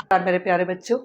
नमस्कार मेरे प्यारे बच्चों,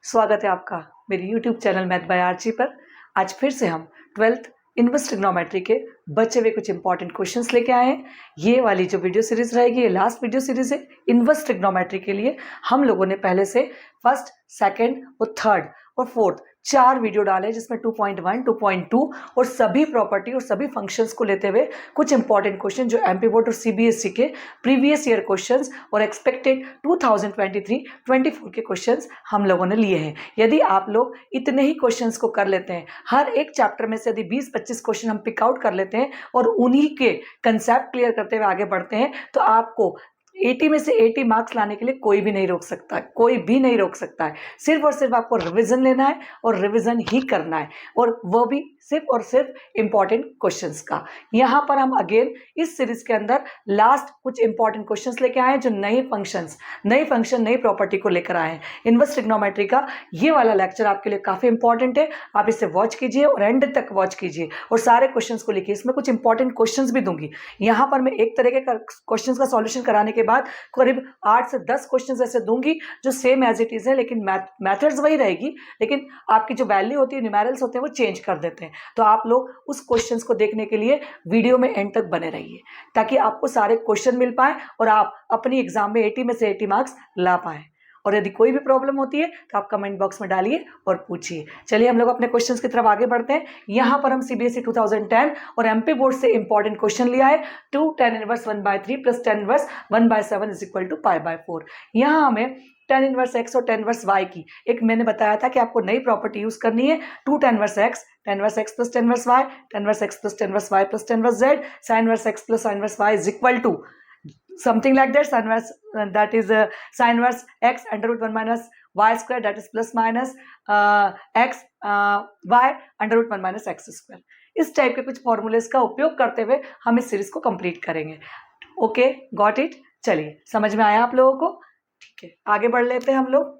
स्वागत है आपका मेरे YouTube channel math by Archie पर। आज फिर से हम 12th इनवर्स ट्रिग्नोमेट्री के बचे हुए कुछ इंपॉर्टेंट क्वेश्चंस लेके आए हैं। ये वाली जो वीडियो सीरीज रहेगी ये लास्ट वीडियो सीरीज है इनवर्स ट्रिग्नोमेट्री के लिए। हम लोगों ने पहले से फर्स्ट, सेकंड और थर्ड और फोर्थ 4 वीडियो डाले जिसमें 2.1, 2.2 और सभी प्रॉपर्टी और सभी फंक्शंस को लेते हुए कुछ इंपॉर्टेंट क्वेश्चन जो एमपी बोर्ड और सीबीएसई के प्रीवियस ईयर क्वेश्चंस और एक्सपेक्टेड 2023-24 के क्वेश्चंस हम लोगों ने लिए हैं। यदि आप लोग इतने ही क्वेश्चंस को कर लेते हैं, हर एक चैप्टर में से यदि 20-25 क्वेश्चन हम पिक आउट कर लेते हैं और उन्हीं के कंसेप्ट क्लियर करते हुए आगे बढ़ते हैं तो आपको 80 में से 80 मार्क्स लाने के लिए कोई भी नहीं रोक सकता है, कोई भी नहीं रोक सकता है। सिर्फ और सिर्फ आपको रिवीजन लेना है और रिवीजन ही करना है, और वो भी सिर्फ और सिर्फ इंपॉर्टेंट क्वेश्चंस का। यहाँ पर हम अगेन इस सीरीज के अंदर लास्ट कुछ इंपॉर्टेंट क्वेश्चंस लेके आए हैं जो नए फंक्शन नई प्रॉपर्टी को लेकर आए हैं। इनवर्स ट्रिग्नोमेट्री का ये वाला लेक्चर आपके लिए काफी इंपॉर्टेंट है, आप इसे वॉच कीजिए और एंड तक वॉच कीजिए और सारे क्वेश्चंस को लिखिए। इसमें कुछ इंपॉर्टेंट क्वेश्चंस भी दूंगी। यहाँ पर मैं एक तरह के क्वेश्चंस का सॉल्यूशन कराने के बाद करीब 8 से 10 क्वेश्चंस ऐसे दूंगी जो सेम एज इट इज है, लेकिन मेथड्स वही रहेगी, लेकिन आपकी जो वैल्यू होती है, न्यूमेरल्स होते हैं, वो चेंज कर देते हैं। तो आप लोग उस क्वेश्चंस को देखने के लिए वीडियो में एंड तक बने रहिए ताकि आपको सारे क्वेश्चन मिल पाए और आप अपनी एग्जाम में 80 में से 80 मार्क्स ला पाए। और यदि कोई भी प्रॉब्लम होती है तो आप कमेंट बॉक्स में डालिए और पूछिए। चलिए हम लोग अपने क्वेश्चंस की तरफ आगे बढ़ते हैं। यहाँ पर हम सीबीएसई 2010 और एमपी बोर्ड से इंपॉर्टेंट क्वेश्चन लिया है। 2 tan inverse 1/3 plus tan inverse 1/7 is equal to π/4। यहाँ हमें tan इनवर्स x और tan इनवर्स y की एक मैंने बताया था कि आपको नई प्रॉपर्टी यूज करनी है। 2 tan inverse x, tan inverse x plus tan inverse y, tan inverse x plus tan inverse y plus tan inverse z, sin inverse x plus sin inverse y is equal to something like that, sin inverse that is sin inverse x under root 1 minus y square, that is plus minus x y under root 1 minus x square। इस type के कुछ formulas का उपयोग करते हुए हम इस series को कंप्लीट करेंगे। Okay, got it. चलिए, समझ में आया आप लोगों को? ठीक है, आगे बढ़ लेते हैं हम लोग।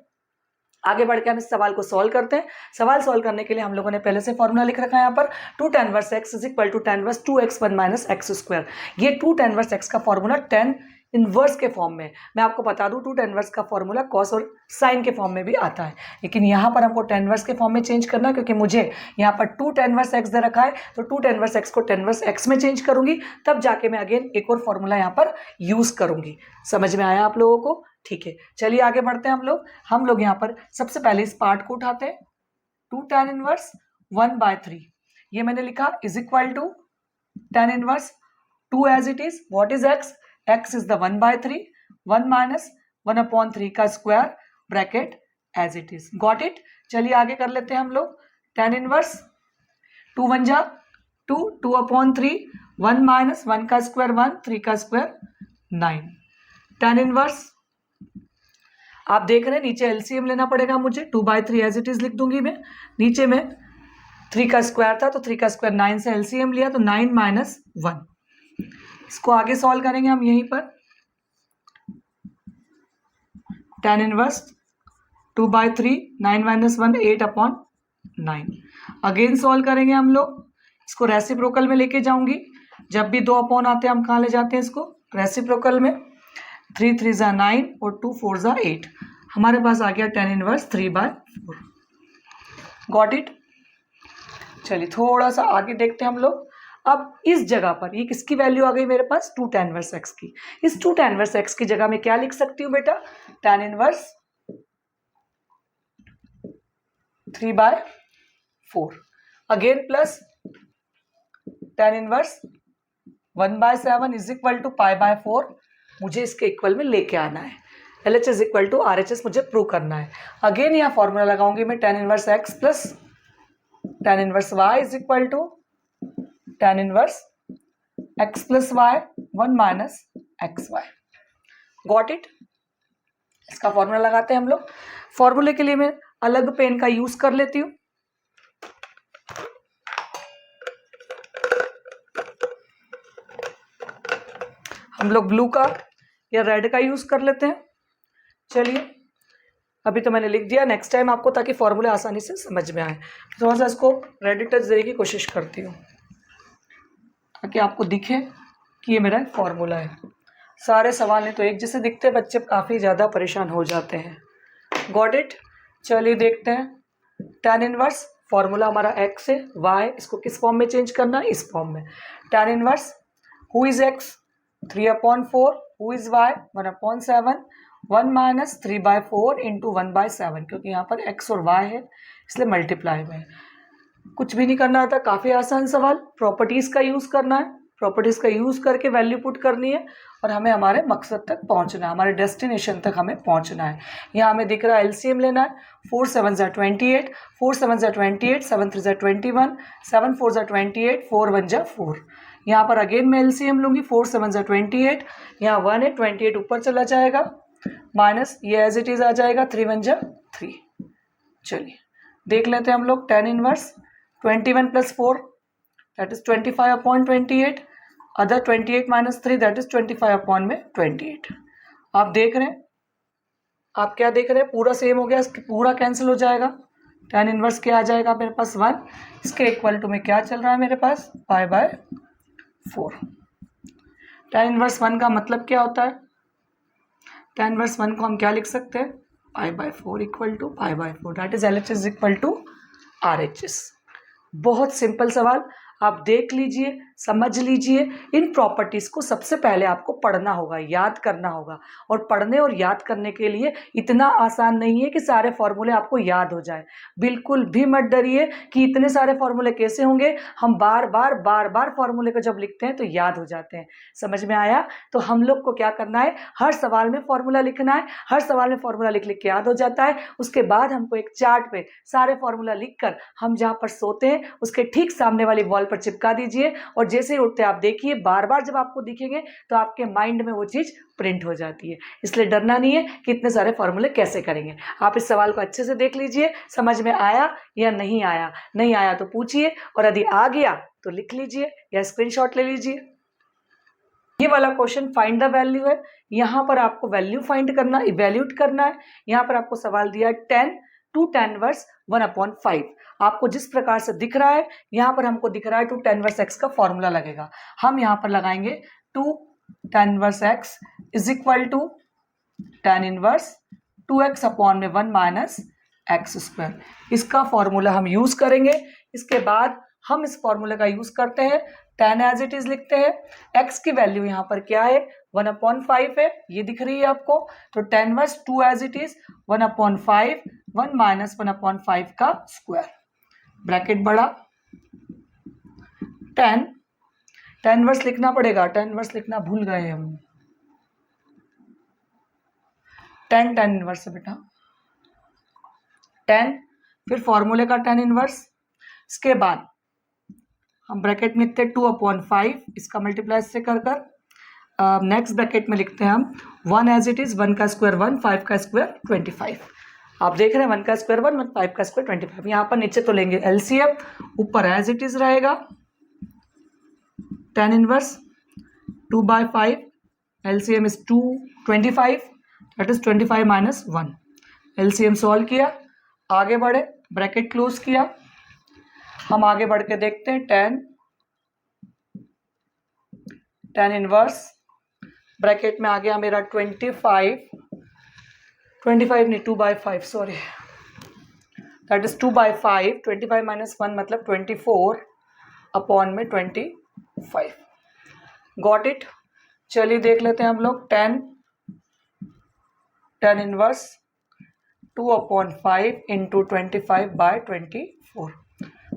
आगे बढ़ के हम इस सवाल को सॉल्व करते हैं। सवाल सॉल्व करने के लिए हम लोगों ने पहले से फॉर्मूला लिख रखा है यहाँ पर 2 tan inverse x is equal to tan inverse 2x1 minus x square. ये 2 tan इनवर्स x का फॉर्मूला tan इनवर्स के फॉर्म में, मैं आपको बता दूं 2 tan इनवर्स का फॉर्मूला cos और sin के फॉर्म में भी आता है, लेकिन यहाँ पर हमको tan इनवर्स के फॉर्म में चेंज करना है क्योंकि मुझे यहाँ पर 2 tan इनवर्स x दे रखा है। तो 2 tan इनवर्स x को tan इनवर्स x में चेंज करूंगी, तब जाके मैं अगेन एक और फॉर्मूला यहाँ पर यूज करूंगी। समझ में आया आप लोगों को? ठीक है, चलिए आगे बढ़ते हैं हम लोग यहाँ पर सबसे पहले इस पार्ट को उठाते हैं। 2 tan इनवर्स 1/3 ये मैंने लिखा is equal to tan inverse 2 as it is. What is x? x is the 1/3, 1 minus 1/3 का square bracket as it is. Got it. चलिए आगे कर लेते हैं हम लोग। tan इनवर्स 2 1 जा 2, 2/3, 1 माइनस 1 का स्क्वायर 1, 3 का स्क्वायर 9। tan इनवर्स आप देख रहे हैं नीचे एलसीएम लेना पड़ेगा मुझे, 2/3 एज इट इज लिख दूंगी मैं। नीचे में 3 का स्क्वायर था तो 3 का स्क्वायर 9 से एलसीएम लिया तो 9 माइनस 1। इसको आगे सॉल्व करेंगे हम यहीं पर। tan inverse 2/3, 9 minus 1, 8/9। Again solve करेंगे हम लोग। इसको रेसिप्रोकल में लेके जाऊंगी। जब भी 2 अपॉन आते हैं हम कहाँ ले जाते हैं इसको? रेसिप्रोकल में। 3 3 जा 9 और 2 4 जा 8। हमारे पास आ गया tan इनवर्स 3/4। Got it. चलिए थोड़ा सा आगे देखते हैं हम लोग। अब इस जगह पर ये किसकी वैल्यू आ गई मेरे पास? 2 tan इनवर्स x की। इस 2 tan इनवर्स x की जगह में क्या लिख सकती हूँ बेटा? tan inverse 3/4 again plus tan inverse 1/7 is equal to π/4। मुझे इसके इक्वल में लेके आना है। LHS is equal to RHS मुझे प्रूव करना है। अगेन यहाँ फॉर्मूला लगाऊंगी मैं tan inverse x plus tan inverse y is equal to tan inverse x plus y 1 minus xy। Got it. इसका फॉर्मूला लगाते हैं हम लोग। फॉर्मूले के लिए मैं अलग पेन का यूज कर लेती हूँ। हम लोग ब्लू का या रेड का यूज कर लेते हैं। चलिए अभी तो मैंने लिख दिया, नेक्स्ट टाइम आपको ताकि फॉर्मूले आसानी से समझ में आए थोड़ा सा इसको रेड टच देने की कोशिश करती हूँ ताकि आपको दिखे कि ये मेरा फॉर्मूला है। सारे सवाल नहीं तो एक जैसे दिखते, बच्चे काफ़ी ज़्यादा परेशान हो जाते हैं। Got it. चलिए देखते हैं tan इनवर्स, फॉर्मूला हमारा x है, y, इसको किस फॉर्म में चेंज करना है, इस फॉर्म में। tan inverse who is x 3/4, who is y 1/7, 1 minus 3/4 into 1/7, क्योंकि यहाँ पर x और y है इसलिए मल्टीप्लाई में। कुछ भी नहीं करना था, काफ़ी आसान सवाल। प्रॉपर्टीज़ का यूज़ करना है, प्रॉपर्टीज़ का यूज़ करके वैल्यू पुट करनी है और हमें हमारे मकसद तक पहुंचना है, हमारे डेस्टिनेशन तक हमें पहुंचना है। यहाँ हमें दिख रहा है एलसीएम लेना है। 4 7 ज़ा 28, 4 7 ज़ा 28, 7 3 ज़ा 21, 7 4 ज़ा 28, 4 1 ज़ा 4। यहाँ पर अगेन मैं एलसीएम लूँगी। 4 7 ज़ा 28, यहाँ 1 है, 28 ऊपर चला जाएगा, माइनस ये एज इट इज़ आ जाएगा, 3 1 ज़ा 3। चलिए देख लेते हैं हम लोग tan inverse 21 + 4 that is 25/28, other 28 - 3 that is 25/28। आप देख रहे हैं, आप क्या देख रहे हैं, पूरा सेम हो गया, पूरा कैंसिल हो जाएगा। tan इनवर्स क्या आ जाएगा मेरे पास 1, इसके इक्वल टू में क्या चल रहा है मेरे पास π/4। tan इनवर्स 1 का मतलब क्या होता है, tan इनवर्स 1 को हम क्या लिख सकते हैं, π/4 equal to π/4 that is LHS equal to RHS। बहुत सिंपल सवाल, आप देख लीजिए, समझ लीजिए। इन प्रॉपर्टीज़ को सबसे पहले आपको पढ़ना होगा, याद करना होगा, और पढ़ने और याद करने के लिए इतना आसान नहीं है कि सारे फॉर्मूले आपको याद हो जाए। बिल्कुल भी मत डरिए कि इतने सारे फॉर्मूले कैसे होंगे, हम बार बार फॉर्मूले को जब लिखते हैं तो याद हो जाते हैं। समझ में आया? तो हम लोग को क्या करना है, हर सवाल में फॉर्मूला लिखना है, हर सवाल में फॉर्मूला लिख लिख के याद हो जाता है। उसके बाद हमको एक चार्ट पे सारे फॉर्मूला लिखकर हम जहाँ पर सोते हैं उसके ठीक सामने वाली वॉल पर चिपका दीजिए, और जैसे ही उठते आप देखिए, बार बार जब आपको दिखेंगे तो आपके माइंड में वो चीज़ प्रिंट हो जाती है। इसलिए डरना नहीं है कि इतने सारे फॉर्मूले कैसे करेंगे। आप इस सवाल को अच्छे से देख लीजिए, समझ में आया या नहीं आया, नहीं आया तो पूछिए, और यदि आ गया तो लिख लीजिए या स्क्रीनशॉट ले लीजिए। ये वाला क्वेश्चन फाइंड द वैल्यू है, यहाँ पर आपको वैल्यू फाइंड करना, इवैल्यूएट करना है। यहाँ पर आपको सवाल दिया है 10 to tan इनवर्स 1/5। आपको जिस प्रकार से दिख रहा है, यहाँ पर हमको दिख रहा है 2 tan इनवर्स x का फॉर्मूला लगेगा। हम यहाँ पर लगाएंगे 2 tan inverse x is equal to tan inverse 2x/1 minus x²। इसका फॉर्मूला हम यूज करेंगे। इसके बाद हम इस फॉर्मूले का यूज करते हैं, tan एज इट इज लिखते हैं। x की वैल्यू यहाँ पर क्या है, 1/5 है, ये दिख रही है आपको। तो tan inverse 2 as it is 1/5, 1 minus 1/5 का स्क्वायर, ब्रैकेट बड़ा, tan इनवर्स लिखना पड़ेगा, tan इनवर्स लिखना भूल गए हम। tan इनवर्स है बेटा, tan, फिर फॉर्मूले का tan इनवर्स। इसके बाद हम ब्रैकेट में लिखते हैं 2/5, इसका मल्टीप्लाई से कर नेक्स्ट ब्रैकेट में लिखते हैं हम 1 एज इट इज, 1 का स्क्वायर 1, 5 का स्क्वायर 25। आप देख रहे हैं 1 का स्क्वायर 1, 5 का स्क्वायर 25। यहाँ पर नीचे तो लेंगे एलसीएम, ऊपर एज इट इज रहेगा tan inverse 2/5, LCM is 25, that is 25 minus 1। LCM solve किया, आगे बढ़े, ब्रैकेट क्लोज किया। हम आगे बढ़ के देखते हैं tan इनवर्स, ब्रैकेट में आ गया मेरा 25 नहीं 2/5, सॉरी, दैट इज 2/5, 25 माइनस 1 मतलब 24/25। Got it. चलिए देख लेते हैं हम लोग tan इनवर्स 2/5 इंटू 25/24,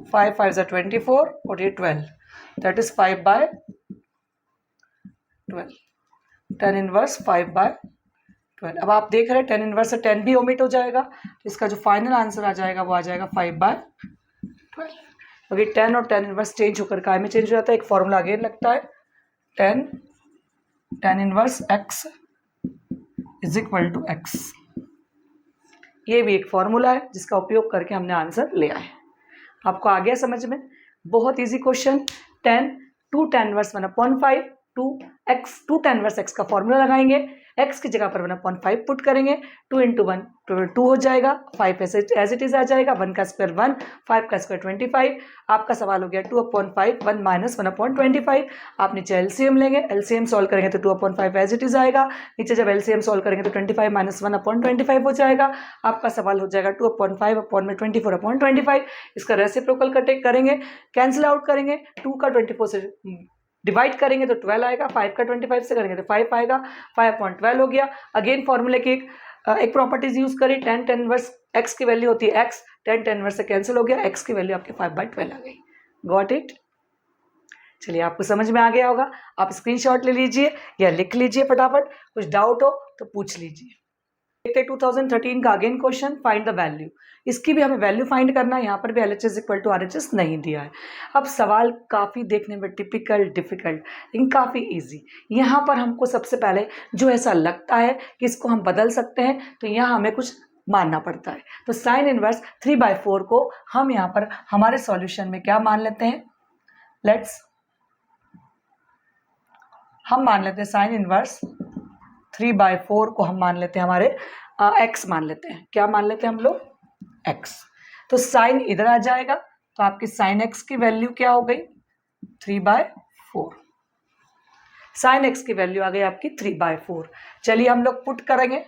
5 5 ज़ा 24 और ये 12, दैट इज 5/12। tan inverse 5/12। अब आप देख रहे हैं tan इनवर्स से 10 भी ओमिट हो जाएगा, तो इसका जो फाइनल आंसर आ जाएगा वो आ जाएगा 5/12। क्योंकि tan और tan इनवर्स चेंज होकर काय में चेंज हो जाता है, एक फॉर्मूला अगेन लगता है, tan inverse x is equal to x। ये भी एक फॉर्मूला है जिसका उपयोग करके हमने आंसर लिया है। आपको आ गया समझ में? बहुत easy question. 2 tan inverse 1/5, 2 tan inverse x का फॉर्मूला लगाएंगे, x की जगह पर 1/5 पुट करेंगे, 2 × 1 2 हो जाएगा, 5 एज इट इज आ जाएगा, 1 का स्क्वायर 1, 5 का स्क्वायर 25। आपका सवाल हो गया 2/5 1 - 1/25। आप नीचे एलसीएम लेंगे, एलसीएम सॉल्व करेंगे तो 2/5 एज इट इज आएगा, नीचे जब एलसीएम सॉल्व करेंगे तो 25 - 1/25 हो जाएगा। आपका सवाल हो जाएगा 2/5/24/25। इसका रेसिप्रोकल करेंगे, कैंसिल आउट करेंगे, 2 का 24 से डिवाइड करेंगे तो 12 आएगा, 5 का 25 से करेंगे तो 5 आएगा, 5/12 हो गया। अगेन फॉर्मूले की एक प्रॉपर्टीज यूज करी, tan इनवर्स x की वैल्यू होती है x, tan इनवर्स से कैंसिल हो गया, x की वैल्यू आपके 5/12 आ गई। Got it? चलिए आपको समझ में आ गया होगा, आप स्क्रीनशॉट ले लीजिए या लिख लीजिए फटाफट, कुछ डाउट हो तो पूछ लीजिए। देखते 2013 का again question, find the value. इसकी भी हमें वैल्यू फाइंड करना है, यहाँ पर भी LHS = RHS नहीं दिया है। अब सवाल काफ़ी देखने में टिपिकल डिफिकल्ट लेकिन काफ़ी इजी। यहाँ पर हमको सबसे पहले जो ऐसा लगता है कि इसको हम बदल सकते हैं तो यहाँ हमें कुछ मानना पड़ता है। तो साइन इनवर्स 3/4 को हम यहाँ पर हमारे सॉल्यूशन में क्या मान लेते हैं, हम मान लेते हैं साइन इनवर्स 3/4 को हम मान लेते हैं हमारे x मान लेते हैं। क्या मान लेते हैं हम लोग? x। तो साइन इधर आ जाएगा तो आपकी साइन x की वैल्यू क्या हो गई? 3/4। साइन x की वैल्यू आ गई आपकी 3/4। चलिए हम लोग पुट करेंगे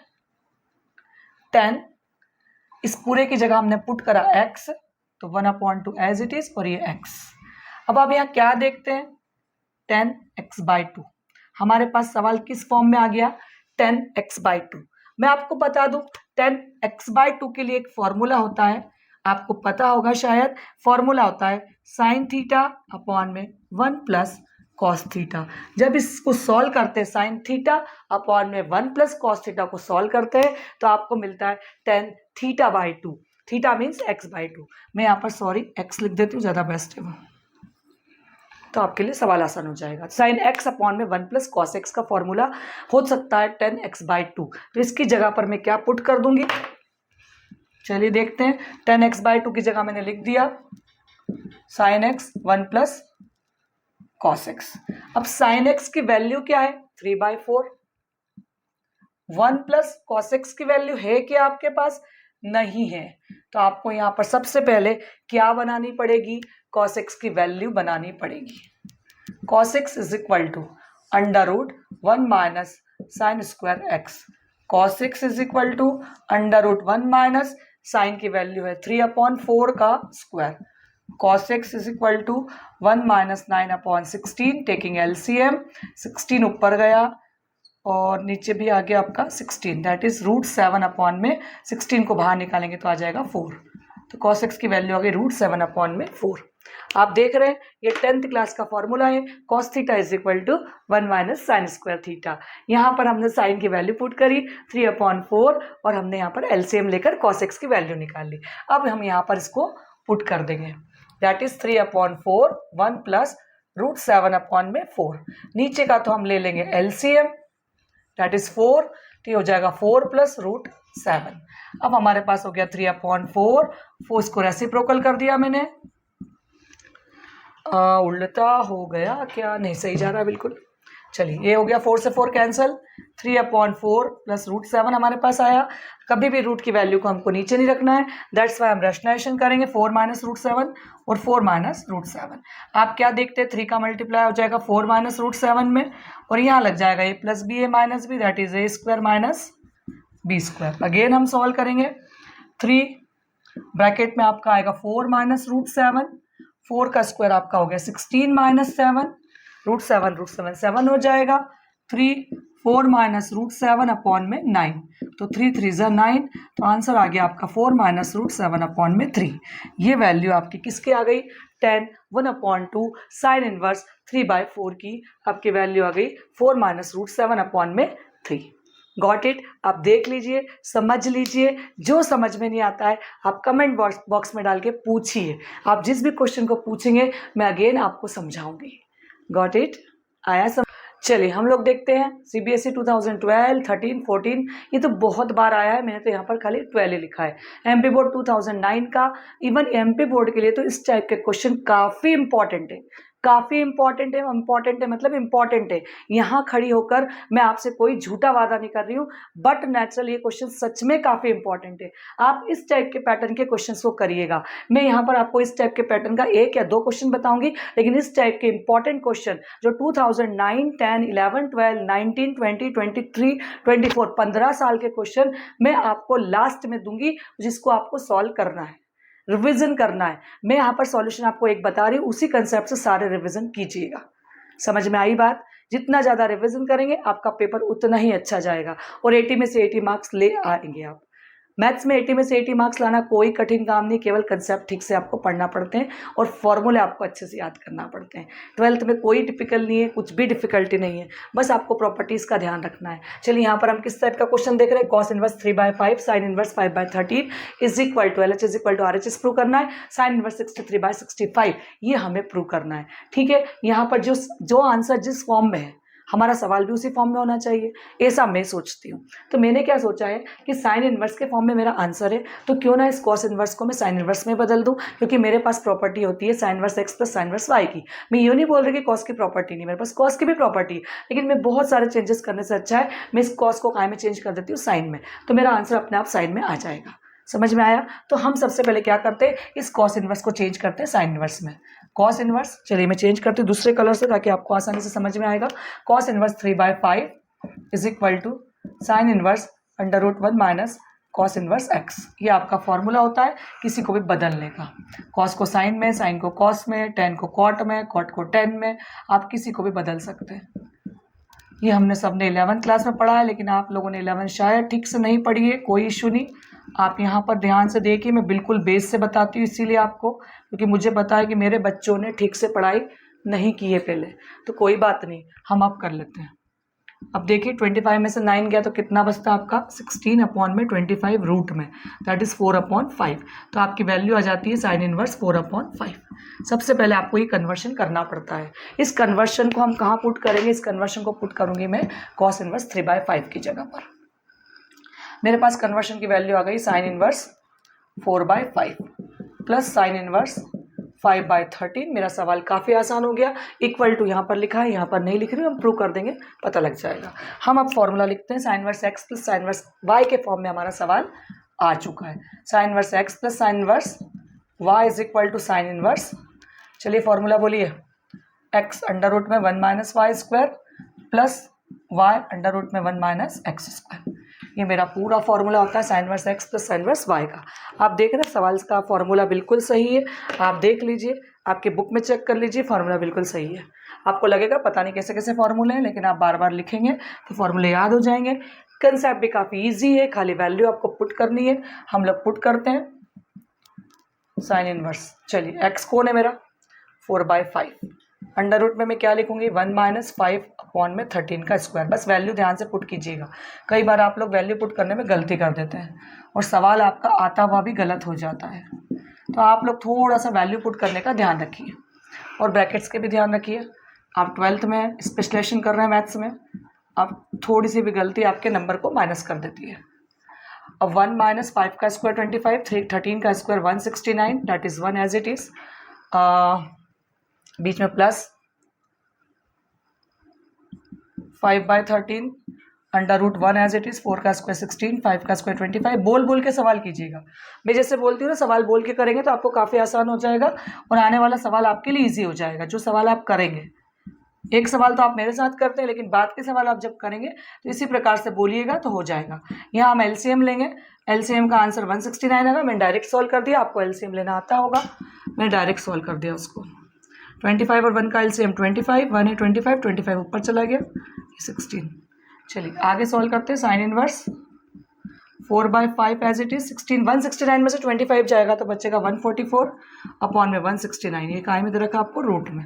10, इस पूरे की जगह हमने पुट करा x, तो 1/2 एज इट इज, और ये x। अब आप यहाँ क्या देखते हैं? 10x/2। हमारे पास सवाल किस फॉर्म में आ गया? 10x/2। मैं आपको बता दूं 10x/2 के लिए एक फॉर्मूला होता है, आपको पता होगा शायद, फॉर्मूला होता है sin थीटा अपॉन में 1 + cos थीटा। जब इसको सॉल्व करते हैं sin थीटा अपॉन में 1 + cos थीटा को सॉल्व करते हैं तो आपको मिलता है 10 θ/2। Theta means x/2। मैं यहाँ पर सॉरी x लिख देती हूँ, ज़्यादा बेस्ट है वो, तो आपके लिए सवाल आसान हो जाएगा। साइन x अपॉन में 1 + cos x का फॉर्मूला हो सकता है 10x/2। तो इसकी जगह पर मैं क्या पुट कर दूंगी? चलिए देखते हैं। 10x/2 की जगह मैंने लिख दिया साइन x 1 + cos x। अब साइन x की वैल्यू क्या है? 3/4। 1 + cos x की वैल्यू है क्या आपके पास? नहीं है। तो आपको यहाँ पर सबसे पहले क्या बनानी पड़ेगी? cos x की वैल्यू बनानी पड़ेगी। cos x = √1 - sin² x। cos x = √1 - sin की वैल्यू है 3/4 का square. cos x = 1 - 9/16, taking LCM। 16 ऊपर गया और नीचे भी आ गया आपका 16, दैट इज √7 में 16 को बाहर निकालेंगे तो आ जाएगा 4। तो cos x की वैल्यू आ गई √7/4। आप देख रहे हैं ये 10th क्लास का फॉर्मूला है, cos θ = 1 - sin² थीटा। यहाँ पर हमने साइन की वैल्यू पुट करी 3/4 और हमने यहाँ पर LCM लेकर cos x की वैल्यू निकाल ली। अब हम यहाँ पर इसको पुट कर देंगे, दैट इज 3/4 1 + √7/4। नीचे का तो हम ले लेंगे LCM, दैट इज 4, तो ये हो जाएगा 4 + √7। अब हमारे पास हो गया 3/4, 4 इसको रेसिप्रोकल कर दिया मैंने। उल्टा हो गया क्या? नहीं, सही जा रहा है बिल्कुल। चलिए ये हो गया 4 से 4 कैंसिल, 3/4 + √7 हमारे पास आया। कभी भी रूट की वैल्यू को हमको नीचे नहीं रखना है, दैट्स वाई हम रैशनलाइजेशन करेंगे 4 - √7 और 4 - √7। आप क्या देखते हैं? 3 का मल्टीप्लाई हो जाएगा 4 - √7 में और यहाँ लग जाएगा a + b a - b, that is a² - b²। Again हम सॉल्व करेंगे 3 ब्रैकेट में आपका आएगा 4 - √7, 4 का स्क्वायर आपका हो गया 16 - 7, √7 7 हो जाएगा। 3 4 - √7 में 9, तो 3 3 = 9, तो आंसर आ गया आपका 4 - √7 में 3। ये वैल्यू आपकी किसकी आ गई? 10 1/2 साइन इनवर्स 3/4 की आपकी वैल्यू आ गई 4 - √7 में 3। Got it? आप देख लीजिए, समझ लीजिए, जो समझ में नहीं आता है आप कमेंट बॉक्स में डाल के पूछिए। आप जिस भी क्वेश्चन को पूछेंगे मैं अगेन आपको समझाऊंगी। Got it? आया समझ? चलिए हम लोग देखते हैं CBSE 2012, 13, 14, ये तो बहुत बार आया है, मैंने तो यहाँ पर खाली 12 ही लिखा है। MP बोर्ड 2009 का, इवन MP बोर्ड के लिए तो इस टाइप के क्वेश्चन काफ़ी इंपॉर्टेंट है, काफ़ी इंपॉर्टेंट है मतलब इंपॉर्टेंट है। यहाँ खड़ी होकर मैं आपसे कोई झूठा वादा नहीं कर रही हूँ, बट नेचुरल ये क्वेश्चन सच में काफ़ी इंपॉर्टेंट है। आप इस टाइप के पैटर्न के क्वेश्चंस को करिएगा। मैं यहाँ पर आपको इस टाइप के पैटर्न का 1 या 2 क्वेश्चन बताऊंगी, लेकिन इस टाइप के इंपॉर्टेंट क्वेश्चन जो 2009, 10, 11, 12, 19, 20, 23, 24 15 साल के क्वेश्चन मैं आपको लास्ट में दूंगी, जिसको आपको सॉल्व करना है, रिवीजन करना है। मैं यहाँ पर सॉल्यूशन आपको एक बता रही हूँ, उसी कंसेप्ट से सारे रिवीजन कीजिएगा। समझ में आई बात? जितना ज़्यादा रिवीजन करेंगे आपका पेपर उतना ही अच्छा जाएगा और 80 में से 80 मार्क्स ले आएंगे आप। मैथ्स में 80 में से 80 मार्क्स लाना कोई कठिन काम नहीं, केवल कंसेप्ट ठीक से आपको पढ़ना पड़ते हैं और फॉर्मूले आपको अच्छे से याद करना पड़ते हैं। 12th में कोई टिपिकल नहीं है, कुछ भी डिफिकल्टी नहीं है, बस आपको प्रॉपर्टीज़ का ध्यान रखना है। चलिए यहाँ पर हम किस टाइप का क्वेश्चन देख रहे हैं, cos inverse 3/5 sin inverse 5/13 is equal to LH is equal to RHS prove करना है। sin इनवर्स 63/65 ये हमें प्रूव करना है। ठीक है, यहाँ पर जो आंसर जिस फॉर्म में है, हमारा सवाल भी उसी फॉर्म में होना चाहिए, ऐसा मैं सोचती हूँ। तो मैंने क्या सोचा है कि साइन इनवर्स के फॉर्म में मेरा आंसर है, तो क्यों ना इस कॉस इनवर्स को मैं साइन इनवर्स में बदल दूँ, क्योंकि मेरे पास प्रॉपर्टी होती है sine inverse x plus sine inverse y की। मैं यूँ नहीं बोल रही कि कॉस की प्रॉपर्टी नहीं, मेरे पास कॉस की भी प्रॉपर्टी है, लेकिन मैं बहुत सारे चेंजेस करने से अच्छा है मैं इस कॉस को काय में चेंज कर देती हूँ, साइन में, तो मेरा आंसर अपने आप साइन में आ जाएगा। समझ में आया? तो हम सबसे पहले क्या करते हैं, इस कॉस इनवर्स को चेंज करते हैं साइन इनवर्स में। कॉस इनवर्स, चलिए मैं चेंज करती हूँ दूसरे कलर से ताकि आपको आसानी से समझ में आएगा। Cos inverse 3/5 is equal to sine inverse √1 minus cos inverse x। ये आपका फॉर्मूला होता है किसी को भी बदलने का। कॉस को साइन में, साइन को कॉस में, टेन को कॉट में, कॉट को टेन में, आप किसी को भी बदल सकते हैं। ये हमने सबने 11th क्लास में पढ़ा है, लेकिन आप लोगों ने 11 शायद ठीक से नहीं पढ़ी है, कोई इशू नहीं। आप यहाँ पर ध्यान से देखिए, मैं बिल्कुल बेस से बताती हूँ इसीलिए आपको, क्योंकि मुझे पता है कि मेरे बच्चों ने ठीक से पढ़ाई नहीं की है पहले, तो कोई बात नहीं, हम अब कर लेते हैं। अब देखिए 25 में से 9 गया तो कितना बचता है आपका 16/25 रूट में, दैट इज 4/5। तो आपकी वैल्यू आ जाती है साइन इनवर्स 4/5। सबसे पहले आपको ये कन्वर्शन करना पड़ता है। इस कन्वर्शन को हम कहाँ पुट करेंगे, इस कन्वर्शन को पुट करूंगी मैं कॉस इनवर्स 3/5 की जगह पर। मेरे पास कन्वर्शन की वैल्यू आ गई sign inverse 4/5 plus sine inverse 5/13। मेरा सवाल काफ़ी आसान हो गया। इक्वल टू यहाँ पर लिखा है, यहाँ पर नहीं लिख रही हूँ, हम प्रूव कर देंगे, पता लग जाएगा। हम अब फॉर्मूला लिखते हैं, sine inverse x plus sine inverse y के फॉर्म में हमारा सवाल आ चुका है। Sine inverse x plus sine inverse y is equal to sine inverse, चलिए फॉर्मूला बोलिए, x √ में 1 minus Y square plus y √ में 1 माइनस एक्स स्क्वायर। ये मेरा पूरा फॉर्मूला होता है sine inverse x plus sine inverse y का। आप देख रहे हैं सवाल का फॉर्मूला बिल्कुल सही है, आप देख लीजिए, आपके बुक में चेक कर लीजिए, फॉर्मूला बिल्कुल सही है। आपको लगेगा पता नहीं कैसे कैसे फॉर्मूले हैं, लेकिन आप बार बार लिखेंगे तो फॉर्मूले याद हो जाएंगे। कंसेप्ट भी काफ़ी ईजी है, खाली वैल्यू आपको पुट करनी है। हम लोग पुट करते हैं साइन इनवर्स, चलिए x कौन है मेरा 4/5, √ में मैं क्या लिखूंगी 1 माइनस 5/13 का स्क्वायर। बस वैल्यू ध्यान से पुट कीजिएगा, कई बार आप लोग वैल्यू पुट करने में गलती कर देते हैं और सवाल आपका आता हुआ भी गलत हो जाता है। तो आप लोग थोड़ा सा वैल्यू पुट करने का ध्यान रखिए और ब्रैकेट्स के भी ध्यान रखिए। आप 12th में स्पेशलाइजेशन कर रहे हैं मैथ्स में, आप थोड़ी सी भी गलती आपके नंबर को माइनस कर देती है। अब 1 माइनस 5 का स्क्वायर 25, 13 का square 169, that is 1 as it is, बीच में प्लस 5/13 √1 एज इट इज, 4 का स्क्वायर 16, 5 का स्क्वायर 25। बोल बोल के सवाल कीजिएगा, मैं जैसे बोलती हूँ ना, सवाल बोल के करेंगे तो आपको काफ़ी आसान हो जाएगा और आने वाला सवाल आपके लिए इजी हो जाएगा। जो सवाल आप करेंगे, एक सवाल तो आप मेरे साथ करते हैं, लेकिन बाद के सवाल आप जब करेंगे तो इसी प्रकार से बोलिएगा तो हो जाएगा। यहाँ हम एलसीएम लेंगे, एलसीएम का आंसर 169 आएगा। मैंने डायरेक्ट सॉल्व कर दिया, आपको एलसीएम लेना आता होगा, मैंने डायरेक्ट सॉल्व कर दिया उसको। 25 और 1 का एलसीएम 25, 1 है 25, 25 ऊपर चला गया 16। चलिए आगे सॉल्व करते हैं। Sine inverse 4/5 as it is, 169 में से 25 जाएगा तो बचेगा 144 में 169। ये काय में दे रखा आपको रूट में।